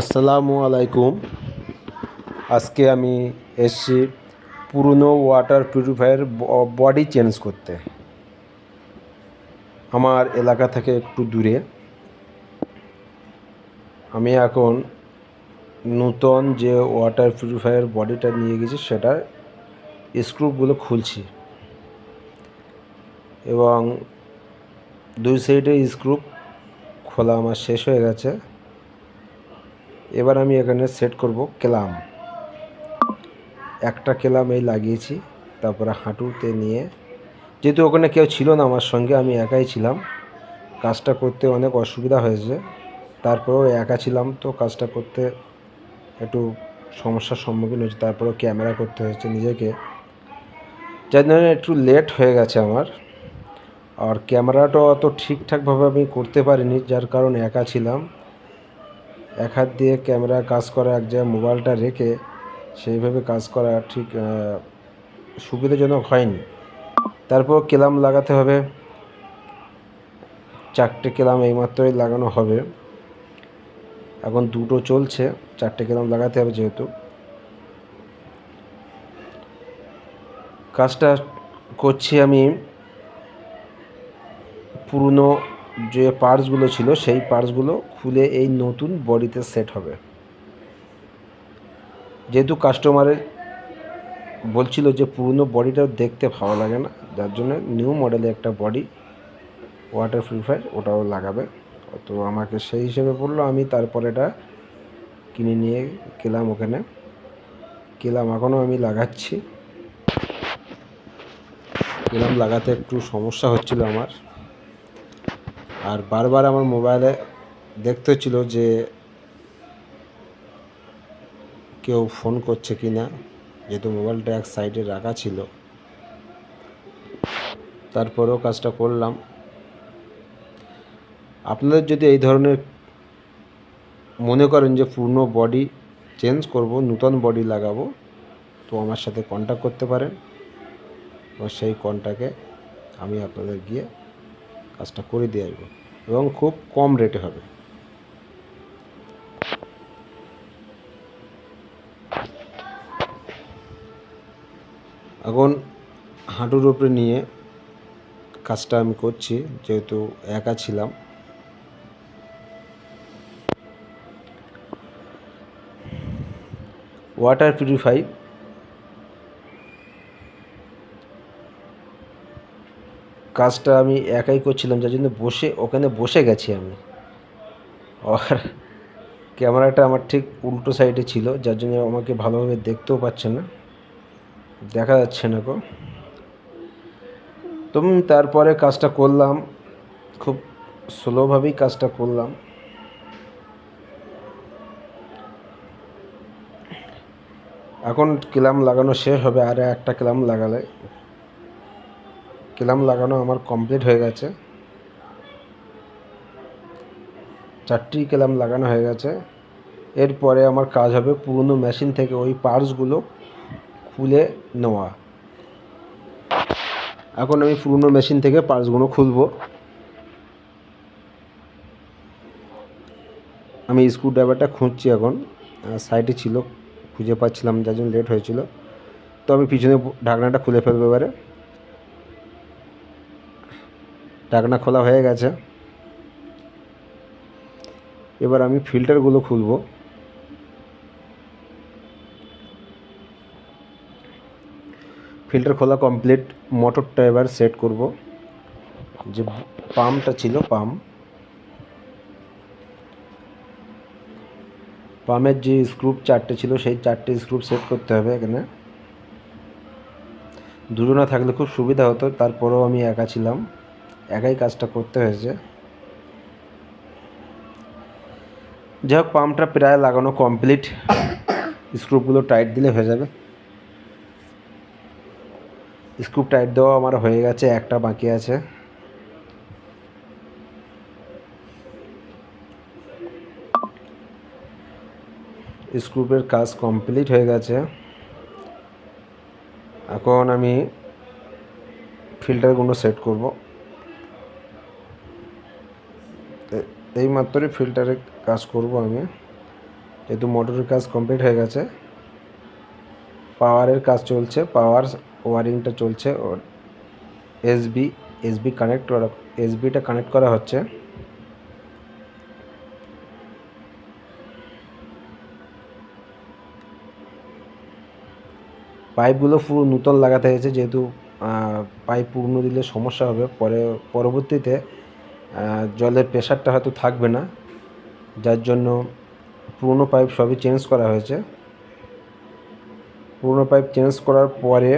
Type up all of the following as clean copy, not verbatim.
আসসালামু আলাইকুম। আজকে আমি এসেছি পুরনো ওয়াটার পিউরিফায়ার বডি চেঞ্জ করতে। আমার এলাকা থেকে একটু দূরে। আমি এখন নূতন যে ওয়াটার পিউরিফায়ার বডিটা নিয়ে গেছি সেটার স্ক্রুগুলো খুলছি এবং দুই সাইডে স্ক্রু খোলা আমার শেষ হয়ে গেছে। এবার আমি এখানে সেট করব ক্ল্যাম। একটা ক্ল্যাম এই লাগিয়েছি, তারপরে হাঁটুতে নিয়ে, যেহেতু ওখানে কেউ ছিল না আমার সঙ্গে, আমি একাই ছিলাম, কাজটা করতে অনেক অসুবিধা হয়েছে। তারপরেও একা ছিলাম তো কাজটা করতে একটু সমস্যার সম্মুখীন হয়েছে। তারপরেও ক্যামেরা করতে হয়েছে নিজেকে, যার জন্য একটু লেট হয়ে গেছে আমার। আর ক্যামেরাটাও অত ঠিকঠাকভাবে আমি করতে পারিনি, যার কারণে একা ছিলাম। এক হাত দিয়ে ক্যামেরা কাজ করা, এক জায়গায় মোবাইলটা রেখে সেইভাবে কাজ করা ঠিক সুবিধাজনক হয়নি। তারপর ক্ল্যাম লাগাতে হবে, 4টে ক্ল্যাম এইমাত্রই লাগানো হবে। এখন 2টো চলছে, 4টে ক্ল্যাম লাগাতে হবে। যেহেতু কাজটা করছি আমি, পুরনো যে পার্টসগুলো ছিল সেই পার্টসগুলো খুলে এই নতুন বডিতে সেট হবে। যেহেতু কাস্টমারের বলছিল যে পুরনো বডিটা দেখতে ভালো লাগে না, যার জন্য নিউ মডেলে একটা বডি ওয়াটার পিউরিফায়ার ওটাও লাগাবে। তো আমাকে সেই হিসেবে বললো, আমি তারপরে এটা কিনে নিয়ে গেলাম ওখানে। এখনও আমি লাগাচ্ছি। লাগাতে একটু সমস্যা হচ্ছিল আমার, আর বারবার আমার মোবাইলে দেখতে হচ্ছিল যে কেউ ফোন করছে কি না, যেহেতু মোবাইলটা এক সাইডে রাখা ছিল। তারপরেও কাজটা করলাম। আপনাদের যদি এই ধরনের মনে করেন যে পুরনো বডি চেঞ্জ করব, নূতন বডি লাগাবো, তো আমার সাথে কন্ট্যাক্ট করতে পারেন এবং সেই কন্ট্যাক্টে আমি আপনাদের গিয়ে কাজটা করে দিয়ে আসবো এবং খুব কম রেটে হবে। এখন হাঁটুর উপরে নিয়ে কাজটা আমি করছি, যেহেতু একা ছিলাম। ওয়াটার পিউরিফাই কাজটা আমি একাই করছিলাম, যার জন্য ওখানে বসে গেছি আমি। আর ক্যামেরাটা আমার ঠিক উল্টো সাইডে ছিল, যার জন্য আমাকে ভালোভাবে দেখতেও পাচ্ছে না, দেখা যাচ্ছে না গো। তো তারপরে কাজটা করলাম, খুব স্লোভাবেই কাজটা করলাম। এখন ক্ল্যাম লাগানো শেষ হবে, আর একটা ক্ল্যাম লাগালে লাগানো আমার কমপ্লিট হয়ে গেছে। 4টি ক্ল্যাম লাগানো হয়ে গেছে। এরপরে আমার কাজ হবে পুরনো মেশিন থেকে ওই পার্টসগুলো খুলে নেওয়া। এখন আমি পুরনো মেশিন থেকে পার্টসগুলো খুলব। আমি স্ক্রুড্রাইভারটা খুঁজছি, এখন সাইডে ছিল, খুঁজে পাচ্ছিলাম, যার জন্য লেট হয়েছিল। তো আমি পিছনে ঢাকনাটা খুলে ফেলবো। এবারে ঢাকনা খোলা হয়ে গেছে। এবার আমি ফিল্টারগুলো খুলব। ফিল্টার খোলা কমপ্লিট। মোটরটা এবার সেট করব। যে পাম্পটা ছিল, পাম্পের যে স্ক্রু 4টে ছিল, সেই 4টে স্ক্রু সেট করতে হবে। এখানে দুজনা থাকলে খুব সুবিধা হতো, তারপরেও আমি একা ছিলাম, একাই কাজটা করতে হয়েছে। যাই হোক, পাম্পটা প্রায় লাগানো কমপ্লিট। স্ক্রুগুলো টাইট দিলে হয়ে যাবে। স্ক্রু টাইট দেওয়া আমার হয়ে গেছে, একটা বাকি আছে। স্ক্রুপের কাজ কমপ্লিট হয়ে গেছে। এখন আমি ফিল্টারগুলো সেট করব। এই মাত্রই ফিল্টারে কাজ করব আমি। যেহেতু মোটরের কাজ কমপ্লিট হয়ে গেছে, পাওয়ারের কাজ চলছে, পাওয়ার ওয়ারিংটা চলছে, ওর এসবিটা কানেক্ট করা হচ্ছে। পাইপগুলো পুরো নূতন লাগাতে হয়েছে, যেহেতু পাইপ পুরনো দিলে সমস্যা হবে, পরবর্তীতে জলের প্রেশারটা হয়তো থাকবে না, যার জন্য পুরনো পাইপ সবই চেঞ্জ করা হয়েছে। পুরনো পাইপ চেঞ্জ করার পরে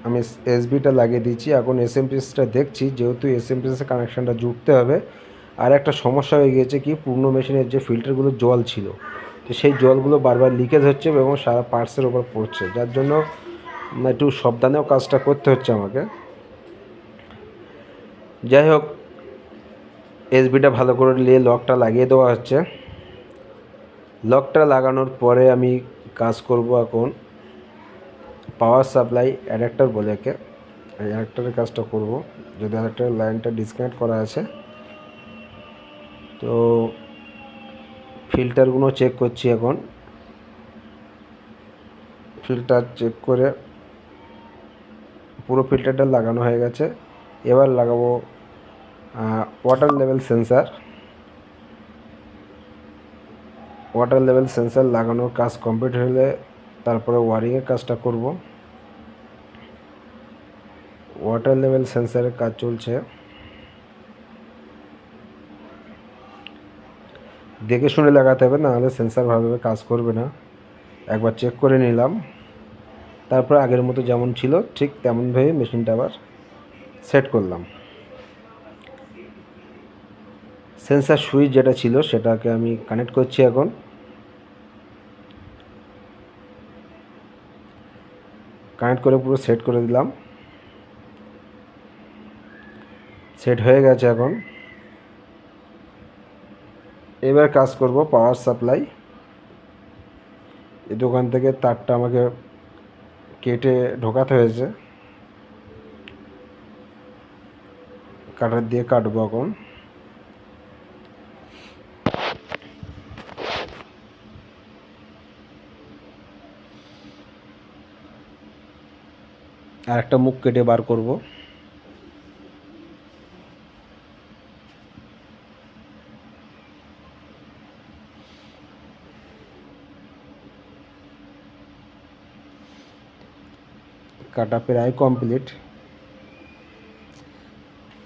আমি এসবিটা লাগিয়ে দিচ্ছি। এখন এসএমপিএসটা দেখছি, যেহেতু এসএমপিএসের কানেকশানটা জুড়তে হবে। আর একটা সমস্যা হয়ে গিয়েছে কি, পুরনো মেশিনের যে ফিল্টারগুলো জল ছিল, তো সেই জলগুলো বারবার লিকেজ হচ্ছে এবং সারা পার্টসের ওপর পড়ছে, যার জন্য একটু সাবধানেও কাজটা করতে হচ্ছে আমাকে। যাই হোক, এসবিটা ভালো করে নিয়ে লকটা লাগিয়ে দেওয়া হচ্ছে। লকটা লাগানোর পরে আমি কাজ করব এখন পাওয়ার সাপ্লাই অ্যাডাপ্টার বলে একে, এই অ্যাডাপ্টারের কাজটা করব। যদি অ্যাডাপ্টারের লাইনটা ডিসকানেক্ট করা আছে, তো ফিল্টারগুলো চেক করছি এখন। ফিল্টার চেক করে পুরো ফিল্টারটা লাগানো হয়ে গেছে। এবার লাগাবো water level sensor. Water level sensor লাগানোর কাজ কমপ্লিট হলে তারপরে ওয়ারিংয়ের কাজটা করব। ওয়াটার লেভেল সেন্সারের কাজ চলছে, দেখে শুনে লাগাতে হবে, নাহলে সেন্সার ভালোভাবে কাজ করবে না। একবার চেক করে নিলাম, তারপর আগের মতো যেমন ছিল ঠিক তেমনভাবে মেশিনটা আবার সেট করলাম। সেন্সার সুইচ যেটা ছিল সেটাকে আমি কানেক্ট করছি এখন। কানেক্ট করে পুরো সেট করে দিলাম। সেট হয়ে গেছে এখন। এবার কাজ করব পাওয়ার সাপ্লাই। এই দোকান থেকে তারটা আমাকে কেটে ঢোকাতে হয়েছে, কাটার দিয়ে কাটবো এখন। আর একটা মুখ কেটে বার করব। কাটা প্রায় কমপ্লিট।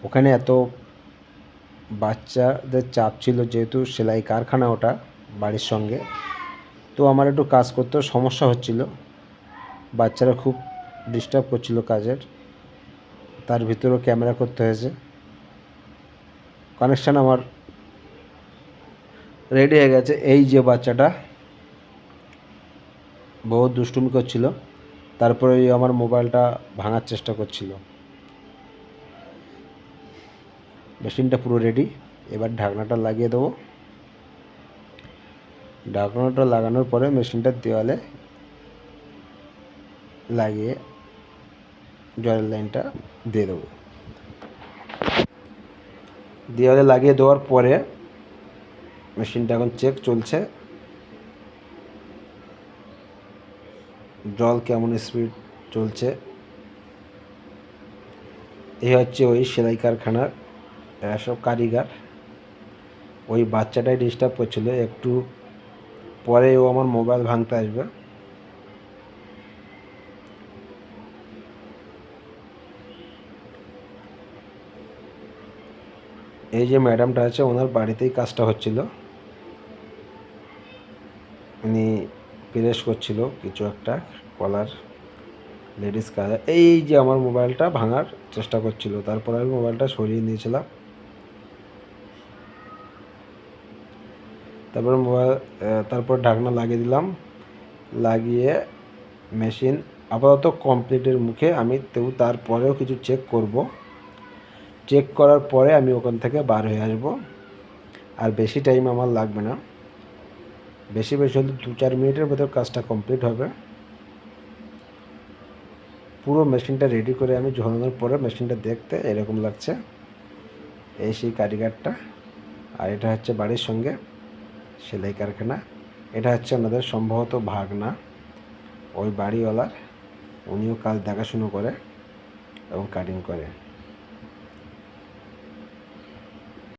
ওখানে এত বাচ্চাদের চাপ ছিল, যেহেতু সেলাই কারখানা ওটা বাড়ির সঙ্গে, তো আমার একটু কাজ করতে সমস্যা হচ্ছিল। বাচ্চারা খুব ডিস্টার্ব করছিল কাজের, তার ভিতরেও ক্যামেরা করতে হয়েছে। কানেকশান আমার রেডি হয়ে গেছে। এই যে বাচ্চাটা বহুত দুষ্টুমি করছিল, তারপরে আমার মোবাইলটা ভাঙার চেষ্টা করছিল। মেশিনটা পুরো রেডি। এবার ঢাকনাটা লাগিয়ে দেবো। ঢাকনাটা লাগানোর পরে মেশিনটা দেওয়ালে লাগিয়ে জলের লাইনটা দিয়ে দেবো। দেওয়ালে লাগিয়ে দেওয়ার পরে মেশিনটা এখন চেক চলছে, জল কেমন স্পিড চলছে। এই হচ্ছে ওই সেলাই কারখানার সব কারিগর। ওই বাচ্চাটাই ডিস্টার্ব করছিল, একটু পরে ও আমার মোবাইল ভাঙতে আসবে। এই যে ম্যাডামটা আছে, ওনার বাড়িতেই কাজটা হচ্ছিল। উনি প্রেস করছিল কিছু একটা কলার, লেডিস কাজ। এই যে আমার মোবাইলটা ভাঙার চেষ্টা করছিল, তারপর আমি মোবাইলটা সরিয়ে নিয়েছিলাম। তারপর ঢাকনা লাগিয়ে দিলাম। লাগিয়ে মেশিন আপাতত কমপ্লিটের মুখে। আমি তারপরেও কিছু চেক করব। চেক করার পরে আমি ওখান থেকে বার হয়ে আসব। আর বেশি টাইম আমার লাগবে না, বেশি হলে 2-4 মিনিটের ভেতর কাজটা কমপ্লিট হবে। পুরো মেশিনটা রেডি করে আমি ঝোলানোর পরে মেশিনটা দেখতে এরকম লাগছে। এই সেই কারিগরটা। আর এটা হচ্ছে বাড়ির সঙ্গে সেলাই কারখানা। এটা হচ্ছে আমাদের সম্ভবত ভাগনা, ওই বাড়িওয়ালার। উনিও কাজ দেখাশুনো করে এবং কাটিং করে।